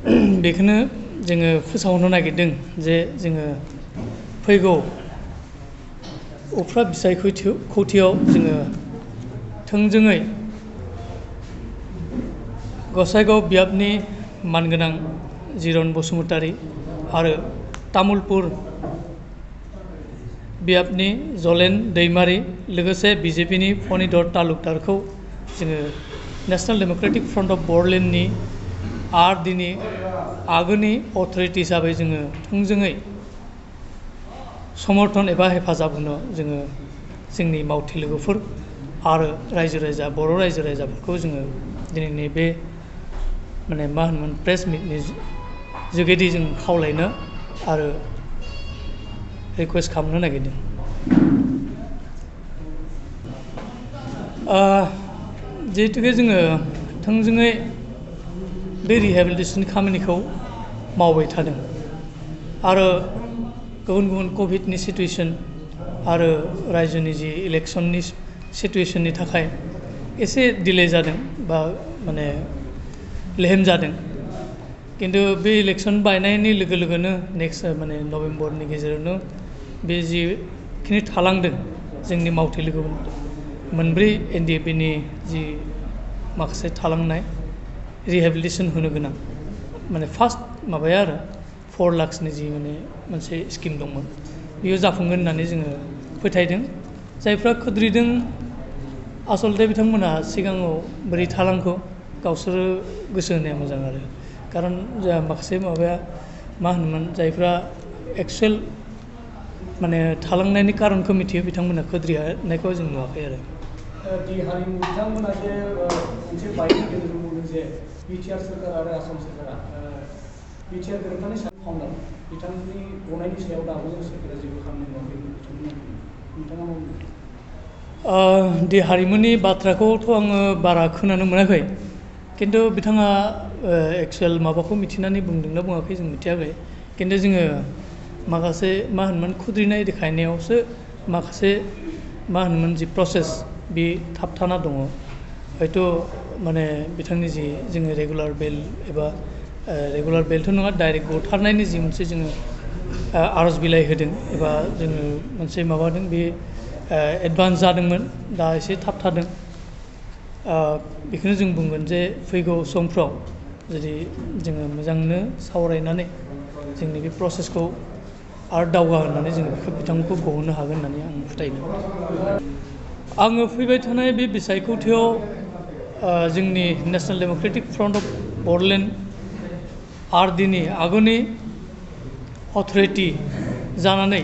बेखौनो जोङो फोसावनो नागिरदों जे जोङो फैगौ उफ्रा बिसायख'थियाव जोङो थोंजोङै गसाइगाव बियाबनि मानगोनां जिरन बसुमतारी आरो तामुलपुर बियाबनि जलेन दैमारी लोगोसे बिजेपिनि फणिधर तालुकदारखौ जोङो नेशनेल डेम'क्रेटिक फ्रन्ट अफ बर'लेण्डनि आरडिनि आगोलनि अथ'रिटि हिसाबै जोङो थोंजोङै समर्थन एबा हेफाजाब होनो जोङो जोंनि मावथि लोगोफोर आरो रायजो राजा बर' रायजो राजाफोरखौ जोङो दिनैनि बे माने मा होनोमोन प्रेस मिटनि जुगेदि जों खावलायनो आरो रिकुवेस्ट खालामनो नागिरदों। जिहेतुके जोङो थोंजोङै बे रिहेबिलिटेसन खामानिखौ मावबाय थादों आरो गुबुन गुबुन कभिडनि सिटुवेसन आरो रायजोनि जि इलेक्सननि सिटुवेसननि थाखाय एसे डिले जादों बा माने लेहेम जादों किन्तु बे इलेक्सन बायनायनि लोगो लोगोनो नेक्स्ट माने नभेम्बरनि गेजेरावनो बे जिखिनि थालांदों जोंनि मावथि लोगो मोनब्रै NDFBनि जि माखासे थालांनाय रिहेबिलिटेसन होनो गोनां माने फार्स्ट माबाया आरो 4 लाखसनि जि माने मोनसे स्किम दंमोन बेयो जाफुंगोन होननानै जोङो फोथायदों। जायफ्रा खुद्रिदों आसलथे बिथांमोनहा सिगाङाव बोरै थालांखो गावसोरो गोसो होनाया मोजां आरो खारन जोंहा माखासे माबाया मा होनोमोन जायफ्रा एक्सुवेल माने थालांनायनि खारनखौ मिथियो बिथांमोना खुद्रिनायखौ जों नुवाखै आरो दि हारिमु बिथांमोना जे मोनसे बायदि गेजेरजों बुंदों जे बिटिआर सोरखार आरो आसाम सोरखारा बिटिआर गोरोबथानि फाउन्डार बिथांनि गनायनि सायाव दाबो जों सोरखारा जेबो खामानि मावाखै नोंथाङा मा बुङो? दि हारिमुनि बाथ्राखौथ' आङो बारा खोनानो मोनाखै किन्तु बिथाङा एक्सुवेल माबाखौ मिथिनानै बुंदोंना बुङाखै जों मिथियाखै किन्तु जोङो माखासे मा होनोमोन खुद्रिनाय देखायनायावसो माखासे मा होनोमोन जि प्रसेस बे थाबथाना दङ हयथ' माने बिथांनि जि जोङो रेगुलार बेल एबा रेगुलार बेलथ' नङा डाइरेक्ट गथारनायनि जि मोनसे जोङो आर'ज बिलाइ होदों एबा जोङो मोनसे माबादों बे एडभान्स जादोंमोन दा एसे थाबथादों बेखौनो जों बुंगोन जे फैगौ समफ्राव जुदि जोङो मोजांनो सावरायनानै जोंनि बे प्रसेसखौ आरो दावगा होनानै जोङो बिथांमोनखौ गहोनो हागोन होननानै आं फोथायदों। आङो फैबाय थानाय बे बिसायख'थियाव जोंनि National Democratic Front of Bodoland आरडिनि आगोलनि अथ'रिटि जानानै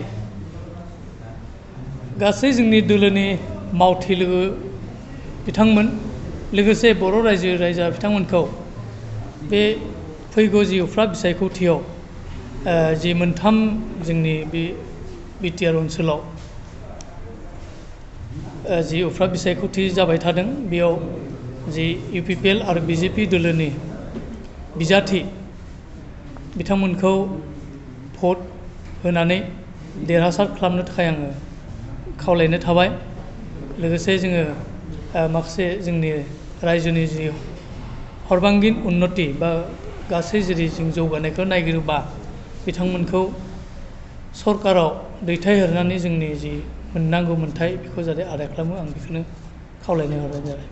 गासै जोंनि दोलोनि मावथि लोगो बिथांमोन लोगोसे बर' रायजो राजा बिथांमोनखौ बे फैगौ जि उफ्रा बिसायख'थियाव जि मोनथाम जोंनि बे बिटिआर ओनसोलाव जि उफ्रा बिसायख'थि जाबाय थादों बेयाव जि UPPL आरो BJP दोलोनि बिजाथि बिथांमोनखौ भट होनानै देरहासार खालामनो थाखाय आङो खावलायनो थाबाय लोगोसे जोङो माखासे जोंनि रायजोनि जि हरबांगिन उन्नति बा गासै जेरै जों जौगानायखौ नागिरोबा बिथांमोनखौ सरकाराव दैथायहरनानै जोंनि जि मोननांगौ मोन्थाय बेखौ जाहाथे आदाय खालामो आं बेखौनो खावलायनो हरनाय जाबाय।